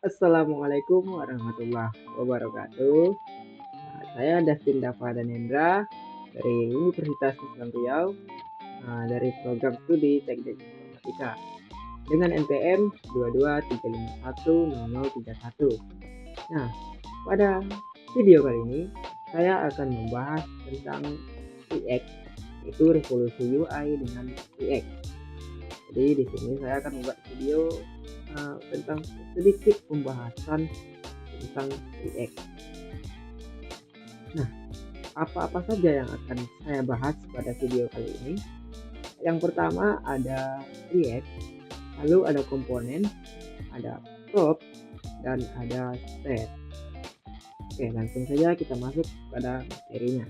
Assalamualaikum warahmatullahi wabarakatuh. Saya Dastin Dava Danendra dari Universitas Islam Riau, dari program studi Teknik Informatika dengan NPM 2235100031. Nah, pada video kali ini saya akan membahas tentang React, yaitu revolusi UI dengan React. Jadi di sini saya akan membuat video tentang sedikit pembahasan tentang React. Nah, apa-apa saja yang akan saya bahas pada video kali ini? Yang pertama ada React, lalu ada komponen, ada prop, dan ada state. Oke, langsung saja kita masuk pada materinya.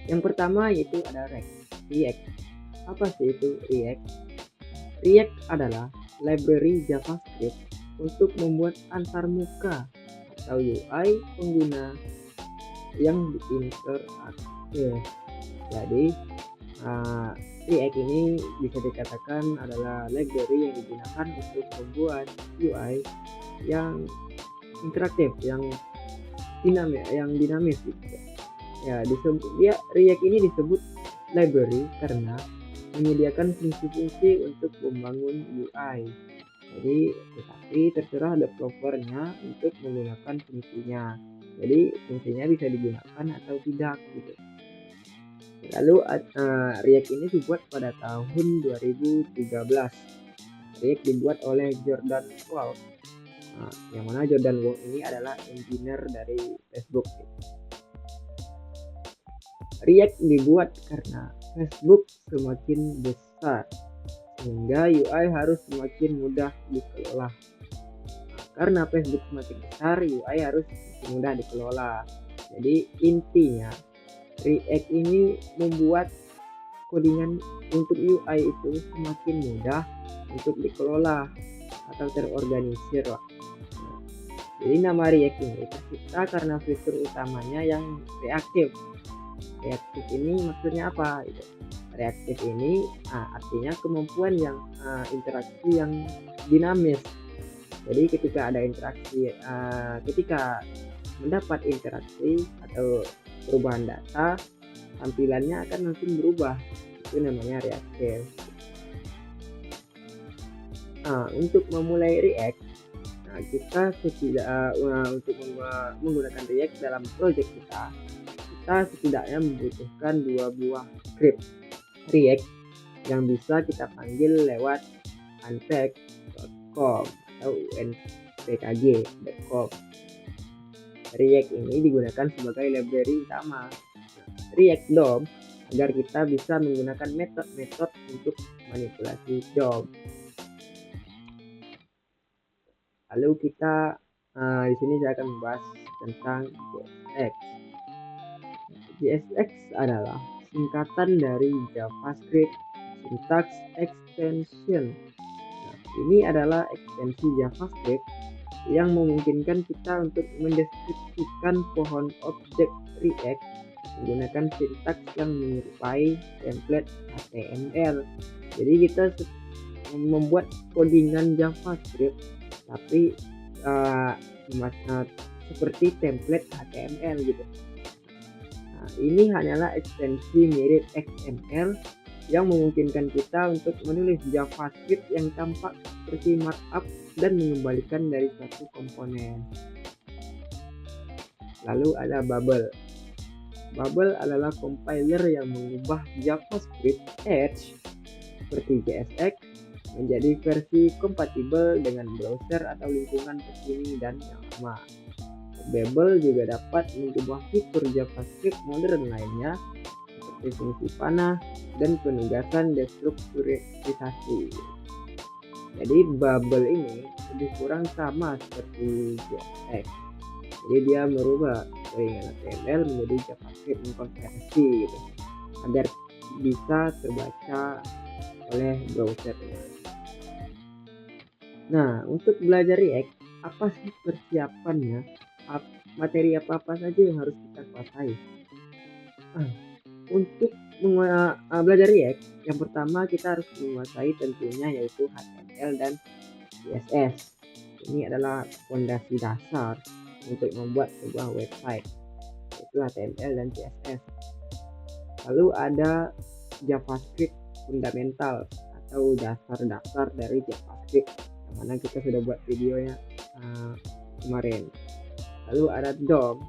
Yang pertama yaitu ada React. Apa sih itu React? React adalah library JavaScript untuk membuat antarmuka atau UI pengguna yang interaktif. Jadi React ini bisa dikatakan adalah library yang digunakan untuk membuat UI yang interaktif, yang dinamis gitu. Ya, React ini disebut library karena menyediakan fungsi-fungsi untuk membangun UI. Tetapi terserah developernya untuk menggunakan fungsinya. Jadi fungsinya bisa digunakan atau tidak gitu. Lalu React ini dibuat pada tahun 2013. React dibuat oleh Jordan Wolf. Yang mana Jordan Wolf ini adalah engineer dari Facebook. React dibuat karena Facebook semakin besar sehingga UI harus semakin mudah dikelola. Karena Facebook semakin besar, UI harus semakin mudah dikelola. Jadi intinya React ini membuat codingan untuk UI itu semakin mudah untuk dikelola atau terorganisir lah. Jadi nama React ini tercipta karena fitur utamanya yang reaktif. Reaktif ini maksudnya apa? Reaktif ini artinya kemampuan yang interaksi yang dinamis. Jadi ketika ada interaksi, ketika mendapat interaksi atau perubahan data, tampilannya akan langsung berubah. Itu namanya reaktif. Untuk memulai React, kita untuk menggunakan React dalam project kita setidaknya membutuhkan 2 buah script React yang bisa kita panggil lewat unpack.com atau unpkg.com. React ini digunakan sebagai library utama React DOM agar kita bisa menggunakan metode-metode untuk manipulasi DOM. Lalu kita di sini saya akan membahas tentang JSX. JSX adalah singkatan dari JavaScript Syntax Extension. Ini adalah ekstensi JavaScript yang memungkinkan kita untuk mendeskripsikan pohon objek React menggunakan sintaks yang menyerupai template HTML. Jadi kita membuat codingan JavaScript tapi seperti template HTML gitu. Ini hanyalah ekstensi mirip XML yang memungkinkan kita untuk menulis JavaScript yang tampak seperti markup dan mengembalikan dari satu komponen. Lalu ada Bubble. Bubble adalah compiler yang mengubah JavaScript Edge seperti JSX menjadi versi kompatibel dengan browser atau lingkungan terkini dan yang lama. Bubble juga dapat mengubah fitur JavaScript modern lainnya seperti fungsi panah dan penugasan destrukturisasi. Jadi Bubble ini lebih kurang sama seperti JSX. Jadi dia merubah jaringan HTML menjadi JavaScript mengkonversi gitu, agar bisa terbaca oleh browsernya. Nah, untuk belajar React, apa sih persiapannya? Materi apa saja yang harus kita kuasai? Untuk belajar React, yang pertama kita harus menguasai tentunya yaitu HTML dan CSS. Ini adalah fondasi dasar untuk membuat sebuah website, yaitu HTML dan CSS. Lalu ada JavaScript fundamental atau dasar-dasar dari JavaScript, yang mana kita sudah buat videonya kemarin. Lalu ada DOM,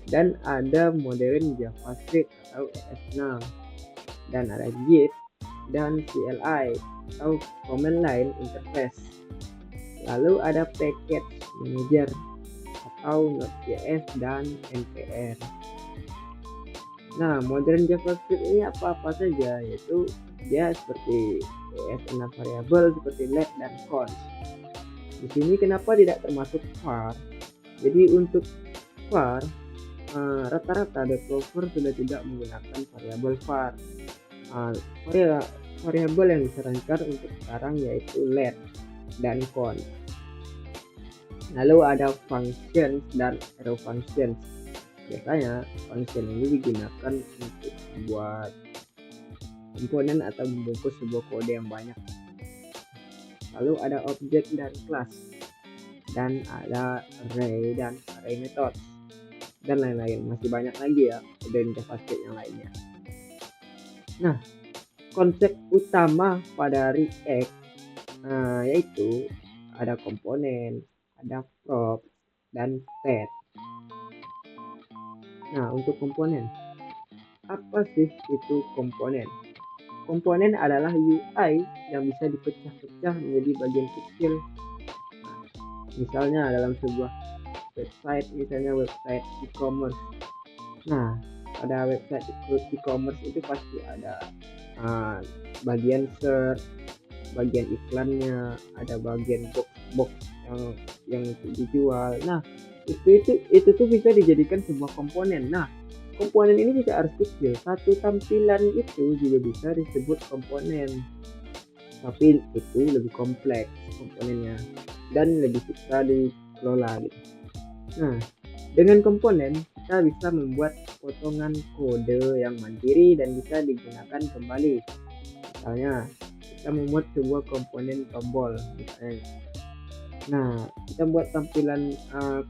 dan ada modern JavaScript atau ES6, dan ada Git dan CLI atau Command Line Interface. Lalu ada Package Manager atau Node.js dan NPM. Nah, modern JavaScript ini apa-apa saja, yaitu dia seperti ES6 variabel seperti let dan const. Di sini kenapa tidak termasuk var? Jadi untuk var rata-rata developer sudah tidak menggunakan variabel var. Variabel yang disarankan untuk sekarang yaitu let dan const. Lalu ada functions dan arrow functions. Biasanya function ini digunakan untuk membuat komponen atau membungkus sebuah kode yang banyak. Lalu ada object dan class, dan ada array dan array method, dan lain-lain. Masih banyak lagi ya dari JavaScript yang lainnya. Nah, konsep utama pada React yaitu ada komponen, ada prop, dan state. Nah, untuk komponen, apa sih itu komponen? Komponen adalah UI yang bisa dipecah-pecah menjadi bagian kecil. Nah, misalnya dalam sebuah website, misalnya website e-commerce. Nah, pada website e-commerce itu pasti ada bagian search, bagian iklannya, ada bagian box yang dijual. Nah, itu tuh bisa dijadikan sebuah komponen. Nah, komponen ini tidak harus kecil. Satu tampilan itu juga bisa disebut komponen. Tapi itu lebih kompleks komponennya dan lebih susah dikelola gitu. Nah, dengan komponen kita bisa membuat potongan kode yang mandiri dan bisa digunakan kembali. Misalnya kita membuat sebuah komponen tombol misalnya. Nah, kita buat tampilan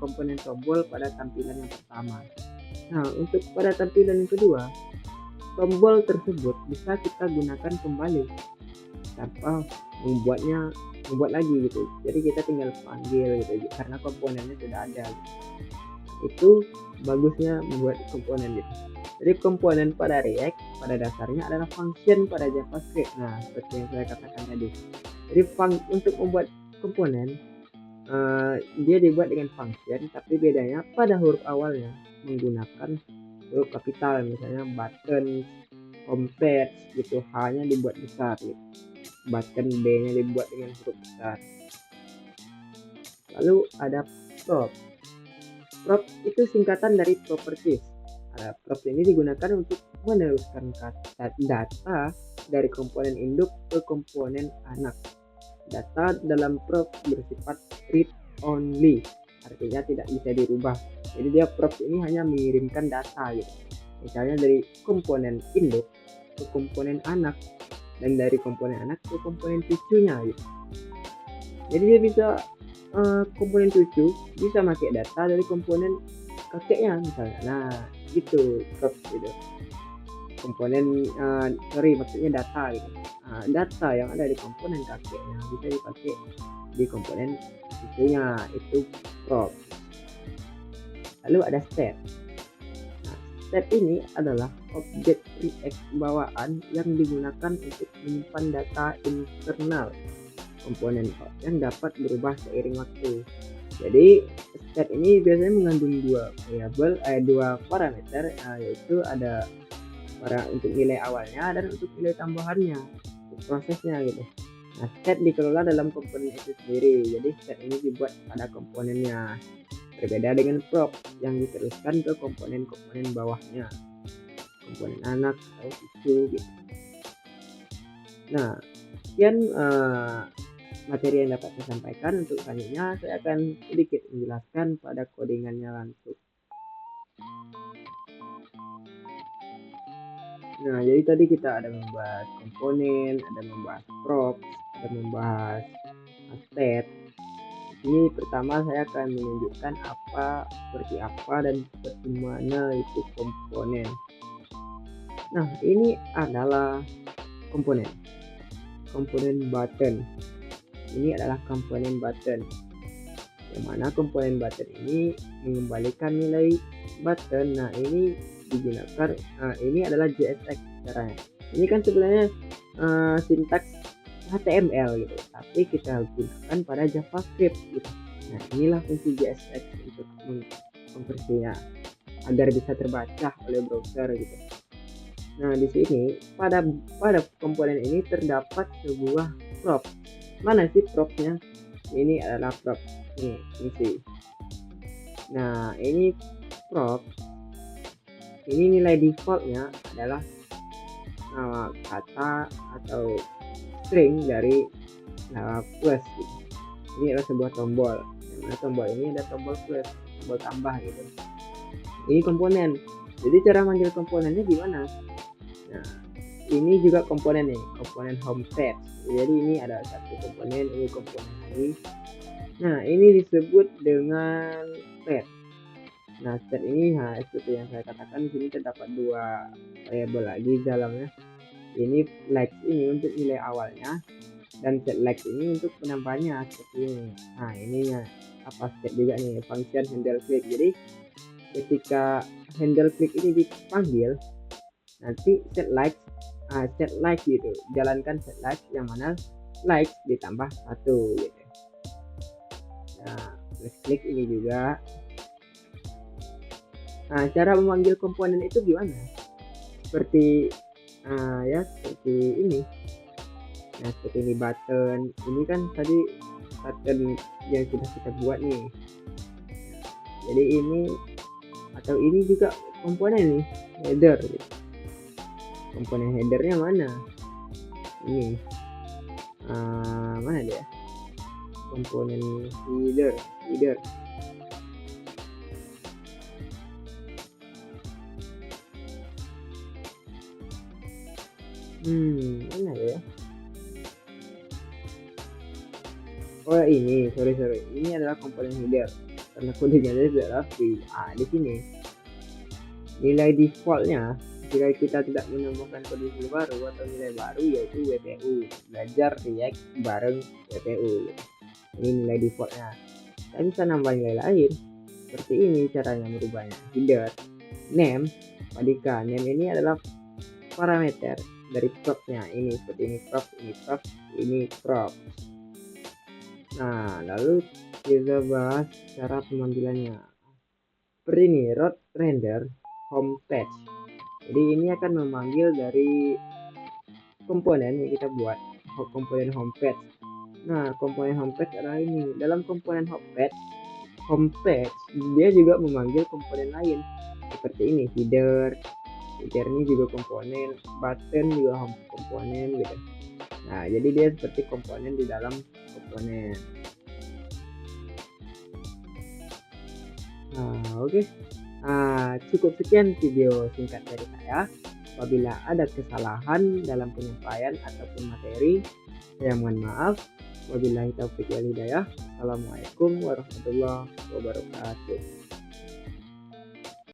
komponen tombol pada tampilan yang pertama. Nah, untuk pada tampilan yang kedua, tombol tersebut bisa kita gunakan kembali tanpa membuat lagi gitu. Jadi kita tinggal panggil gitu karena komponennya sudah ada gitu. Itu bagusnya membuat komponen gitu. Jadi komponen pada React pada dasarnya adalah function pada JavaScript. Nah, seperti yang saya katakan tadi. Jadi untuk membuat komponen dia dibuat dengan function, tapi bedanya pada huruf awalnya menggunakan huruf kapital, misalnya button, home page gitu, H-nya dibuat besar gitu. Button B-nya dibuat dengan huruf besar. Lalu ada prop. Prop itu singkatan dari properties. Prop ini digunakan untuk meneruskan data dari komponen induk ke komponen anak. Data dalam prop bersifat read only, artinya tidak bisa dirubah. Jadi dia prop ini hanya mengirimkan data gitu. Misalnya dari komponen induk ke komponen anak, dan dari komponen anak ke komponen cucunya gitu. Jadi dia bisa komponen cucu bisa pakai data dari komponen kakeknya misalnya. Nah, gitu prop gitu. Komponen maksudnya data gitu. Data yang ada di komponen kakeknya bisa dipakai di komponen cucunya, itu prop. Lalu ada state. Nah, state ini adalah objek React bawaan yang digunakan untuk menyimpan data internal komponen yang dapat berubah seiring waktu. Jadi state ini biasanya mengandung dua parameter, yaitu ada untuk nilai awalnya dan untuk nilai tambahannya, untuk prosesnya gitu. Nah, state dikelola dalam komponen itu sendiri. Jadi state ini dibuat pada komponennya. Berbeda dengan prop yang diteruskan ke komponen-komponen bawahnya, komponen anak atau cucu gitu. Nah, sekian materi yang dapat saya sampaikan. Untuk selanjutnya saya akan sedikit menjelaskan pada codingannya langsung. Nah, jadi tadi kita ada membahas komponen, ada membahas prop, ada membahas state. Ini pertama saya akan menunjukkan seperti apa dan seperti mana itu komponen. Nah, ini adalah komponen button. Ini adalah komponen button, yang mana komponen button ini mengembalikan nilai button. Nah, ini digunakan, ini adalah JSX caranya. Ini kan sebenarnya sintaks HTML gitu, tapi kita gunakan pada JavaScript gitu. Nah, inilah fungsi JSX untuk konversinya agar bisa terbaca oleh browser gitu. Nah, di sini pada komponen ini terdapat sebuah prop. Mana sih propnya? Ini adalah prop. Ini sih. Nah, ini prop. Ini nilai defaultnya adalah kata atau string dari plus gitu. Ini adalah sebuah tombol, dimana tombol ini ada tombol plus, tombol tambah gitu. Ini komponen. Jadi cara manggil komponennya gimana? Nah, ini juga komponen nih, komponen home page. Jadi ini ada satu komponen, ini komponen lagi. Nah, ini disebut dengan set. Nah, set ini seperti yang saya katakan, di sini terdapat dua variabel lagi di dalamnya. Ini likes ini untuk nilai awalnya, dan set likes ini untuk penambahnya seperti ini. Nah, ininya set juga nih, function handle click. Jadi ketika handle click ini dipanggil, nanti set likes gitu, jalankan set likes, yang mana likes ditambah 1 gitu. Nah, plus klik ini juga. Nah, cara memanggil komponen itu gimana? Seperti seperti ini. Nah, seperti ini button. Ini kan tadi button yang sudah kita buat nih. Jadi ini atau ini juga komponen nih, header gitu. Komponen headernya mana? Ini mana dia? Komponen header. Mana ya? Oh, ini sorry, ini adalah komponen header karena kodenya tidak rapi. Di sini nilai defaultnya jika kita tidak menemukan kode baru atau nilai baru, yaitu WPU, belajar React bareng WPU. Ini nilai defaultnya. Kita bisa nambah nilai lain seperti ini caranya merubahnya. Header, name, Padika. Name ini adalah parameter dari propnya. Ini seperti ini prop, ini prop. Nah, lalu kita bahas cara pemanggilannya. Seperti ini, root render home page. Jadi ini akan memanggil dari komponen yang kita buat, komponen home page. Nah, komponen home page adalah ini. Dalam komponen home page dia juga memanggil komponen lain seperti ini, header ini juga komponen, button juga komponen gitu. Nah, jadi dia seperti komponen di dalam komponen. Oke. Cukup sekian video singkat dari saya. Apabila ada kesalahan dalam penyampaian ataupun materi, saya mohon maaf. Wabillahi taufiq wal hidayah. Assalamualaikum warahmatullahi wabarakatuh.